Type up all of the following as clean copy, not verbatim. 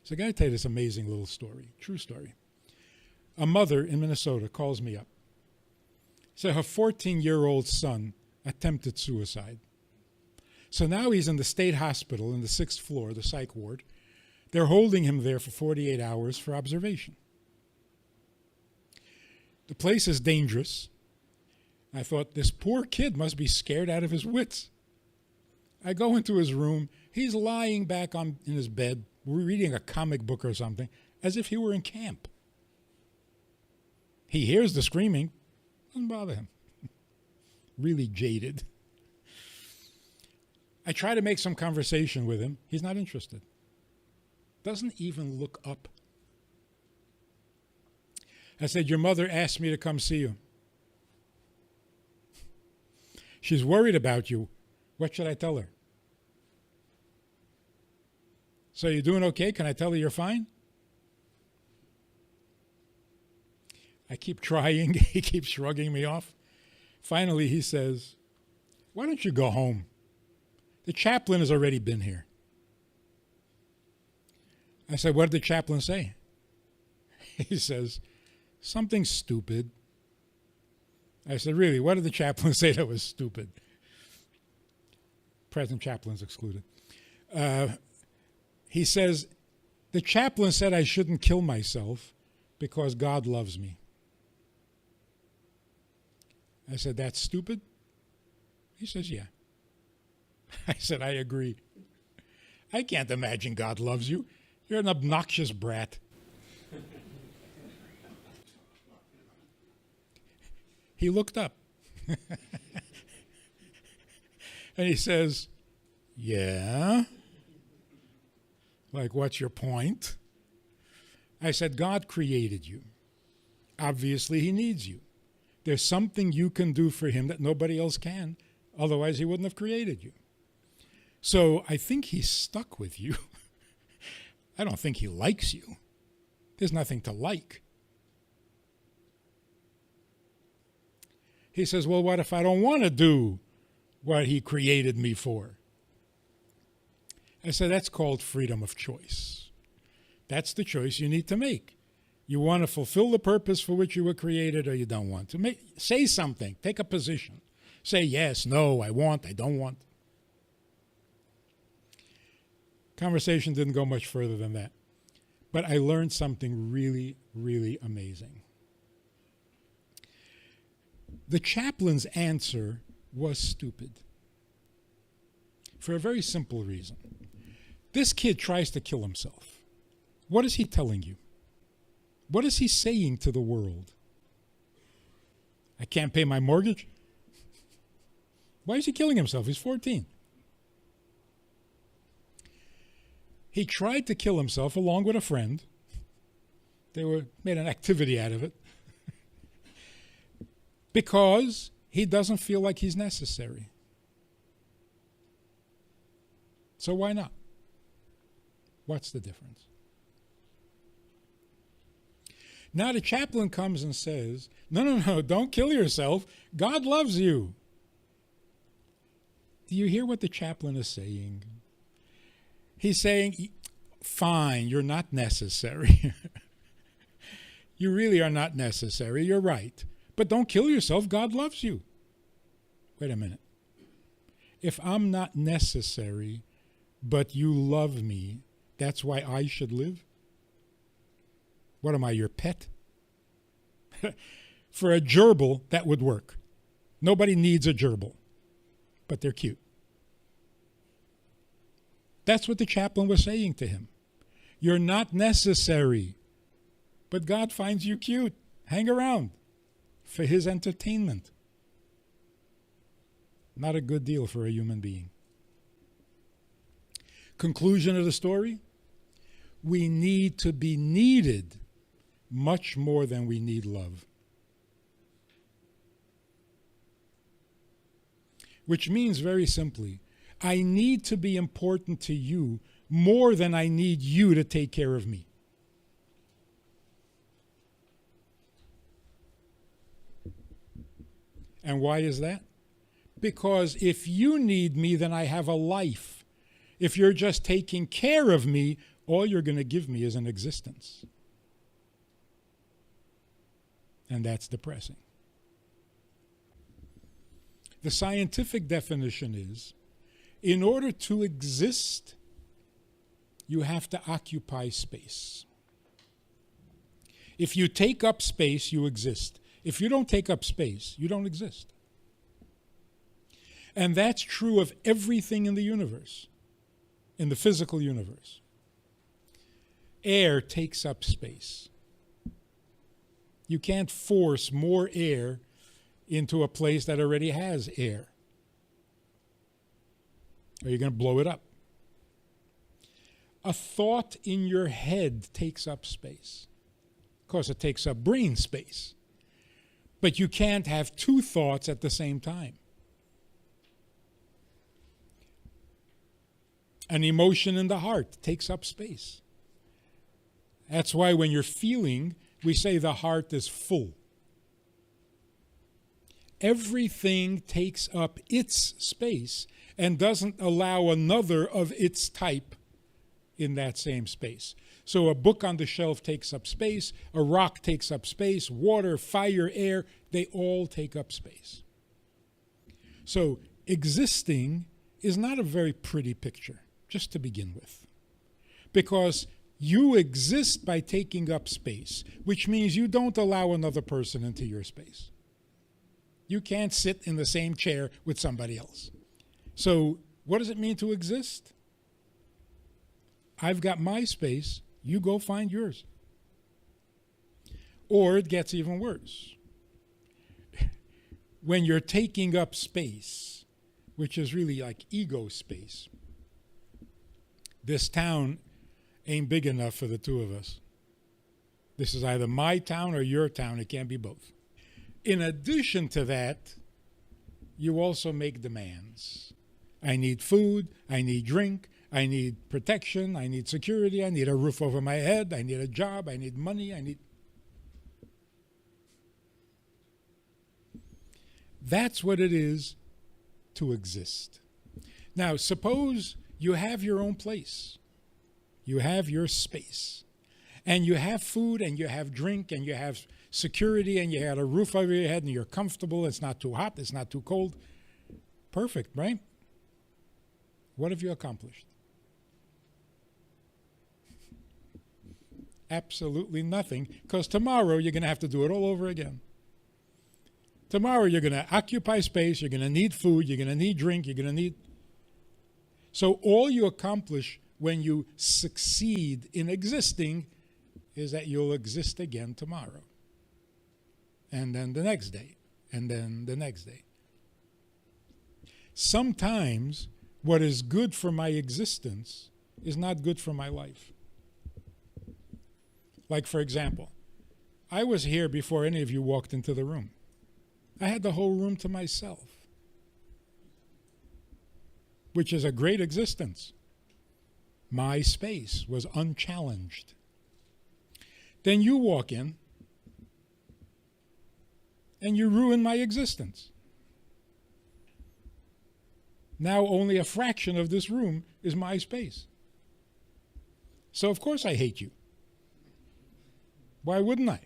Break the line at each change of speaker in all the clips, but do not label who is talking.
So I got to tell you this amazing little story, true story. A mother in Minnesota calls me up. So her 14-year-old son attempted suicide. So now he's in the state hospital in the 6th floor, the psych ward. They're holding him there for 48 hours for observation. The place is dangerous. I thought, this poor kid must be scared out of his wits. I go into his room. He's lying back in his bed, reading a comic book or something, as if he were in camp. He hears the screaming. Doesn't bother him. Really jaded. I try to make some conversation with him. He's not interested. Doesn't even look up. I said, your mother asked me to come see you. She's worried about you. What should I tell her? So you doing okay? Can I tell her you're fine? I keep trying. He keeps shrugging me off. Finally, he says, why don't you go home? The chaplain has already been here. I said, what did the chaplain say? He says, something stupid. I said, really, what did the chaplain say that was stupid? Present chaplains excluded. He says, the chaplain said I shouldn't kill myself because God loves me. I said, that's stupid? He says, yeah. I said, I agree. I can't imagine God loves you. You're an obnoxious brat. He looked up. And he says, yeah? Like, what's your point? I said, God created you. Obviously, he needs you. There's something you can do for him that nobody else can. Otherwise, he wouldn't have created you. So I think he's stuck with you. I don't think he likes you. There's nothing to like. He says, well, what if I don't want to do what he created me for? I said, that's called freedom of choice. That's the choice you need to make. You want to fulfill the purpose for which you were created, or you don't want to. Say something. Take a position. Say yes, no, I want, I don't want. Conversation didn't go much further than that. But I learned something really, really amazing. The chaplain's answer was stupid. For a very simple reason. This kid tries to kill himself. What is he telling you? What is he saying to the world? I can't pay my mortgage? Why is he killing himself? He's 14. He tried to kill himself along with a friend. They made an activity out of it. Because he doesn't feel like he's necessary. So why not? What's the difference? Now the chaplain comes and says, no, don't kill yourself. God loves you. Do you hear what the chaplain is saying? He's saying, fine, you're not necessary. You really are not necessary. You're right. But don't kill yourself. God loves you. Wait a minute. If I'm not necessary, but you love me, that's why I should live? What am I, your pet? For a gerbil, that would work. Nobody needs a gerbil, but they're cute. That's what the chaplain was saying to him. You're not necessary, but God finds you cute. Hang around for his entertainment. Not a good deal for a human being. Conclusion of the story, we need to be needed much more than we need love. Which means very simply, I need to be important to you more than I need you to take care of me. And why is that? Because if you need me, then I have a life. If you're just taking care of me, all you're going to give me is an existence. And that's depressing. The scientific definition is, in order to exist, you have to occupy space. If you take up space, you exist. If you don't take up space, you don't exist. And that's true of everything in the universe, in the physical universe. Air takes up space. You can't force more air into a place that already has air, or you're going to blow it up. A thought in your head takes up space. Of course, it takes up brain space. But you can't have two thoughts at the same time. An emotion in the heart takes up space. That's why when you're feeling, we say the heart is full. Everything takes up its space and doesn't allow another of its type in that same space. So a book on the shelf takes up space, a rock takes up space, water, fire, air, they all take up space. So existing is not a very pretty picture, just to begin with. Because you exist by taking up space, which means you don't allow another person into your space. You can't sit in the same chair with somebody else. So what does it mean to exist? I've got my space, you go find yours. Or it gets even worse. When you're taking up space, which is really like ego space, this town ain't big enough for the two of us. This is either my town or your town. It can't be both. In addition to that, you also make demands. I need food, I need drink, I need protection, I need security, I need a roof over my head, I need a job, I need money, I need... That's what it is to exist. Now, suppose you have your own place. You have your space. And you have food, and you have drink, and you have security, and you have a roof over your head, and you're comfortable. It's not too hot. It's not too cold. Perfect, right? What have you accomplished? Absolutely nothing, because tomorrow you're going to have to do it all over again. Tomorrow you're going to occupy space, you're going to need food, you're going to need drink, you're going to need... So all you accomplish when you succeed in existing is that you'll exist again tomorrow. And then the next day, and then the next day. Sometimes what is good for my existence is not good for my life. Like, for example, I was here before any of you walked into the room. I had the whole room to myself, which is a great existence. My space was unchallenged. Then you walk in, and you ruin my existence. Now only a fraction of this room is my space. So of course I hate you. Why wouldn't I?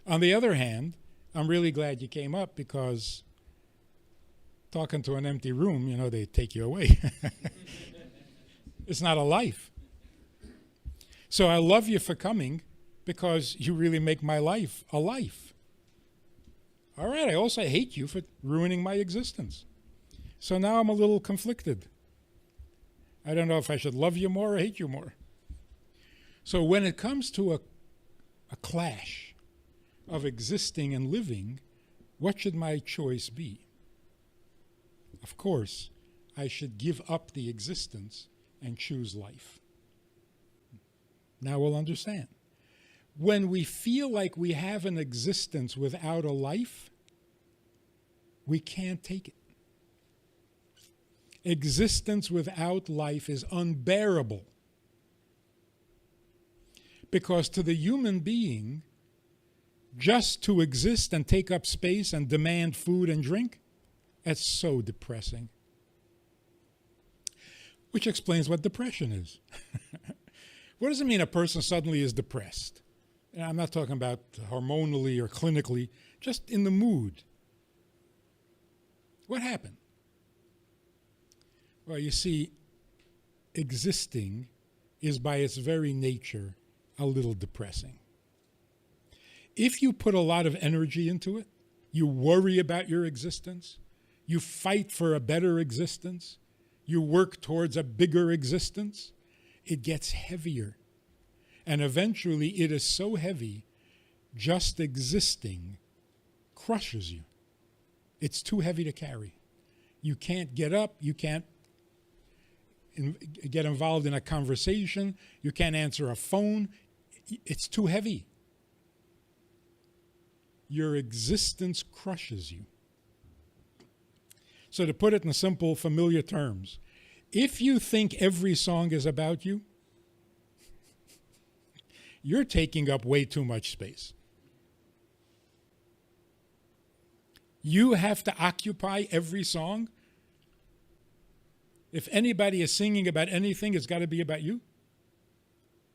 On the other hand, I'm really glad you came up, because talking to an empty room, you know, they take you away. It's not a life. So I love you for coming, because you really make my life a life. All right, I also hate you for ruining my existence. So now I'm a little conflicted. I don't know if I should love you more or hate you more. So when it comes to a clash of existing and living, what should my choice be? Of course, I should give up the existence and choose life. Now we'll understand. When we feel like we have an existence without a life, we can't take it. Existence without life is unbearable. Because to the human being, just to exist and take up space and demand food and drink, that's so depressing. which explains what depression is. What does it mean a person suddenly is depressed? And I'm not talking about hormonally or clinically, just in the mood. What happened? Well, you see, existing is by its very nature a little depressing. If you put a lot of energy into it, you worry about your existence, you fight for a better existence, you work towards a bigger existence, it gets heavier. And eventually it is so heavy, just existing crushes you. It's too heavy to carry. You can't get up, you can't get involved in a conversation, you can't answer a phone. It's too heavy. Your existence crushes you. So to put it in simple, familiar terms, if you think every song is about you, you're taking up way too much space. You have to occupy every song. If anybody is singing about anything, it's got to be about you.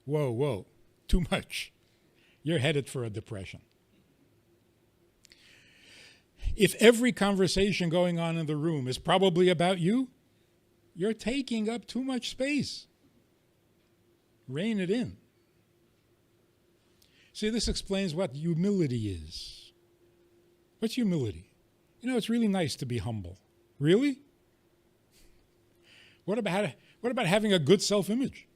Whoa, too much. You're headed for a depression. If every conversation going on in the room is probably about you, you're taking up too much space. Rein it in. See, this explains what humility is. What's humility? You know, it's really nice to be humble. Really? What about having a good self-image?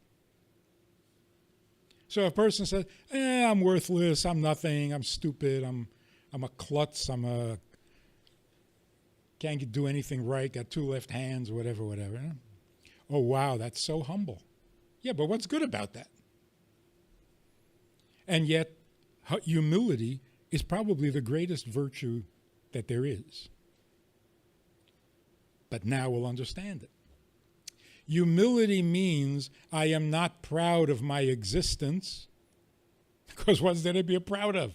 So a person says, I'm worthless, I'm nothing, I'm stupid, I'm a klutz, can't do anything right, got two left hands, whatever. Oh, wow, that's so humble. Yeah, but what's good about that? And yet, humility is probably the greatest virtue that there is. But now we'll understand it. Humility means I am not proud of my existence, because what's there to be proud of?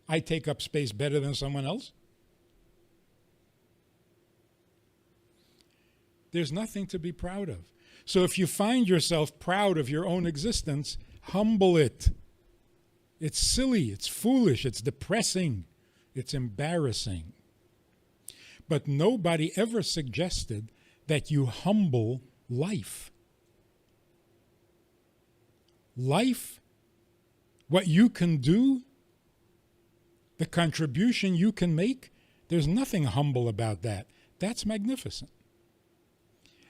I take up space better than someone else? There's nothing to be proud of. So if you find yourself proud of your own existence, humble it. It's silly, it's foolish, it's depressing, it's embarrassing. But nobody ever suggested that you humble life. Life, what you can do, the contribution you can make, there's nothing humble about that. That's magnificent.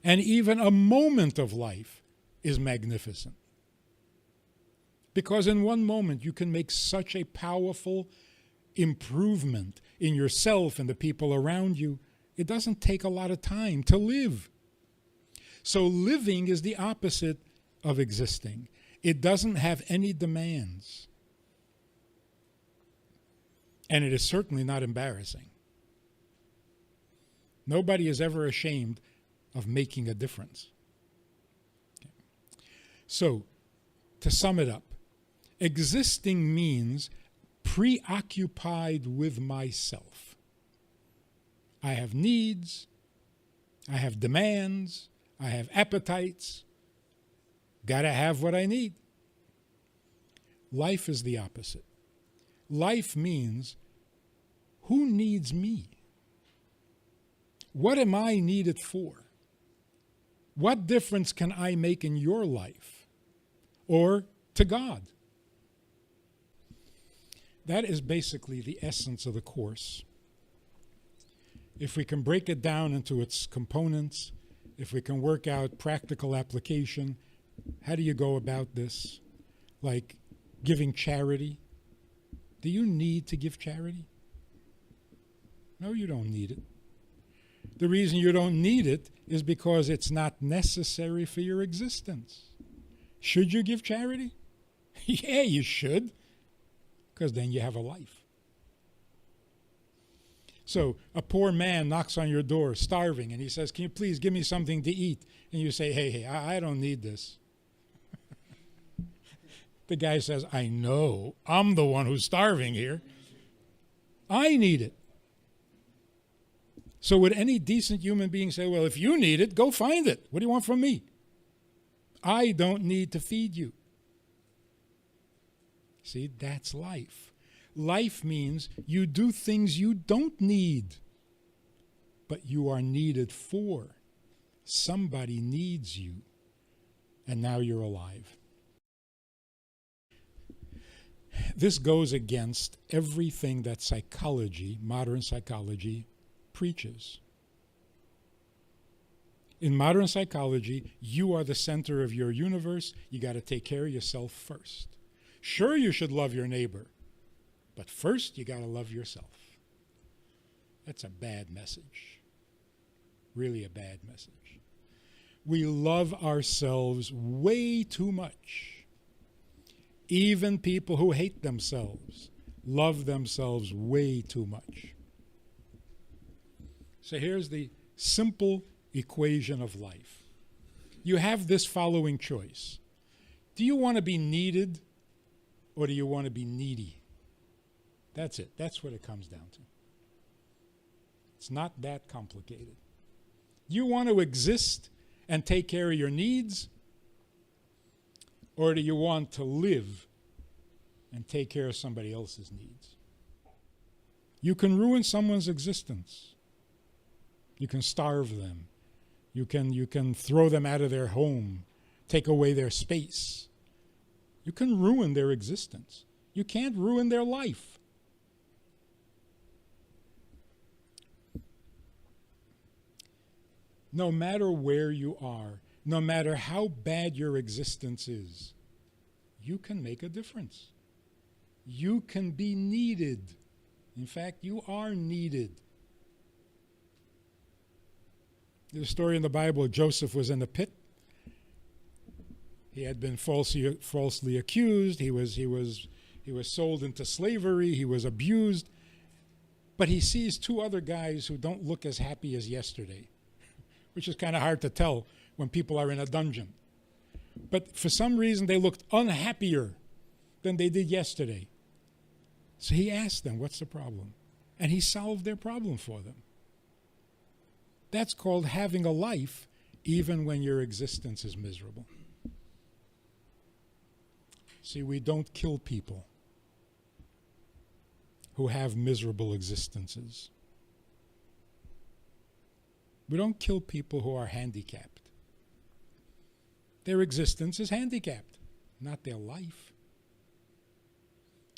And even a moment of life is magnificent. Because in one moment you can make such a powerful improvement in yourself and the people around you. It doesn't take a lot of time to live. So living is the opposite of existing. It doesn't have any demands. And it is certainly not embarrassing. Nobody is ever ashamed of making a difference. Okay. So, to sum it up, existing means preoccupied with myself. I have needs, I have demands, I have appetites, gotta have what I need. Life is the opposite. Life means, who needs me? What am I needed for? What difference can I make in your life or to God? That is basically the essence of the course. If we can break it down into its components, if we can work out practical application, how do you go about this? Like giving charity. Do you need to give charity? No, you don't need it. The reason you don't need it is because it's not necessary for your existence. Should you give charity? Yeah, you should, because then you have a life. So a poor man knocks on your door, starving, and he says, can you please give me something to eat? And you say, hey, I don't need this. The guy says, I know, I'm the one who's starving here. I need it. So would any decent human being say, well, if you need it, go find it. What do you want from me? I don't need to feed you. See, that's life. Life means you do things you don't need, but you are needed for. Somebody needs you, and now you're alive. This goes against everything that psychology, modern psychology, preaches. In modern psychology, you are the center of your universe. You got to take care of yourself first. Sure, you should love your neighbor, but first you got to love yourself. That's a bad message. Really a bad message. We love ourselves way too much. Even people who hate themselves love themselves way too much. So here's the simple equation of life. You have this following choice. Do you want to be needed or do you want to be needy? That's it. That's what it comes down to. It's not that complicated. You want to exist and take care of your needs, or do you want to live and take care of somebody else's needs? You can ruin someone's existence. You can starve them. You can throw them out of their home, take away their space. You can ruin their existence. You can't ruin their life. No matter where you are, no matter how bad your existence is, you can make a difference. You can be needed. In fact, you are needed. There's a story in the Bible. Joseph was in the pit. He had been falsely accused. He was sold into slavery. He was abused. But he sees two other guys who don't look as happy as yesterday, which is kind of hard to tell when people are in a dungeon. But for some reason, they looked unhappier than they did yesterday. So he asked them, what's the problem? And he solved their problem for them. That's called having a life even when your existence is miserable. See, we don't kill people who have miserable existences. We don't kill people who are handicapped. Their existence is handicapped, not their life.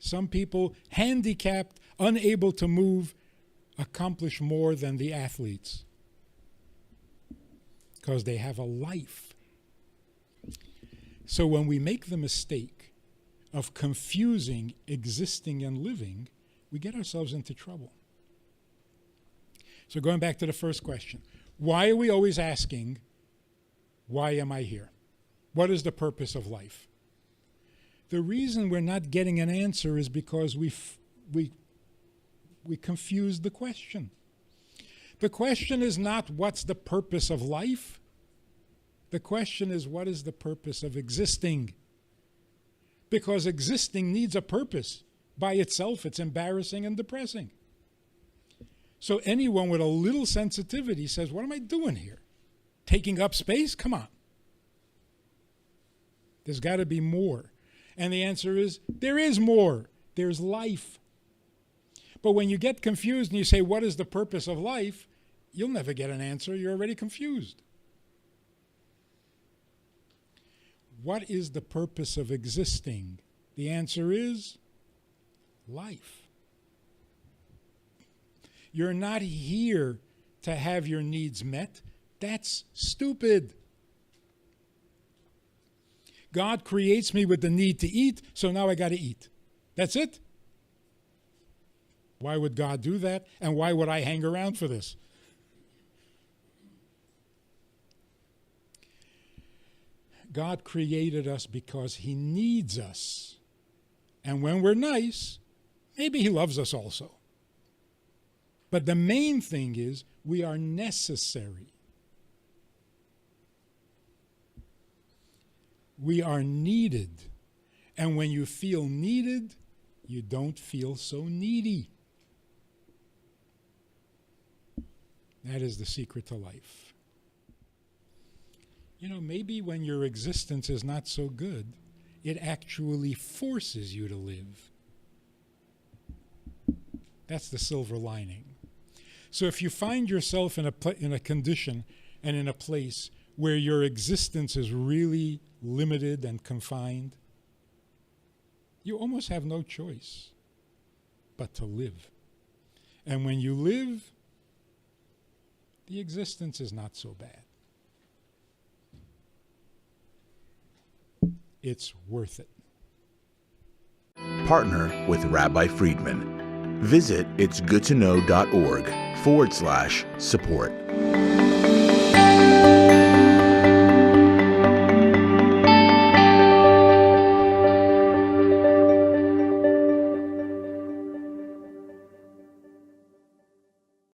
Some people, handicapped, unable to move, accomplish more than the athletes because they have a life. So when we make the mistake of confusing existing and living, we get ourselves into trouble. So going back to the first question, why are we always asking, why am I here? What is the purpose of life? The reason we're not getting an answer is because we confuse the question. The question is not what's the purpose of life. The question is what is the purpose of existing? Because existing needs a purpose. By itself, it's embarrassing and depressing. So anyone with a little sensitivity says, what am I doing here? Taking up space? Come on. There's got to be more. And the answer is, there is more. There's life. But when you get confused and you say, what is the purpose of life? You'll never get an answer. You're already confused. What is the purpose of existing? The answer is life. You're not here to have your needs met. That's stupid. God creates me with the need to eat, so now I got to eat. That's it. Why would God do that? And why would I hang around for this? God created us because he needs us. And when we're nice, maybe he loves us also. But the main thing is we are necessary. We are needed. And when you feel needed, you don't feel so needy. That is the secret to life. Maybe when your existence is not so good, it actually forces you to live. That's the silver lining. So if you find yourself in a condition and in a place where your existence is really limited and confined, you almost have no choice but to live. And when you live, the existence is not so bad. It's worth it.
Partner with Rabbi Friedman. Visit itsgoodtoknow.org/support.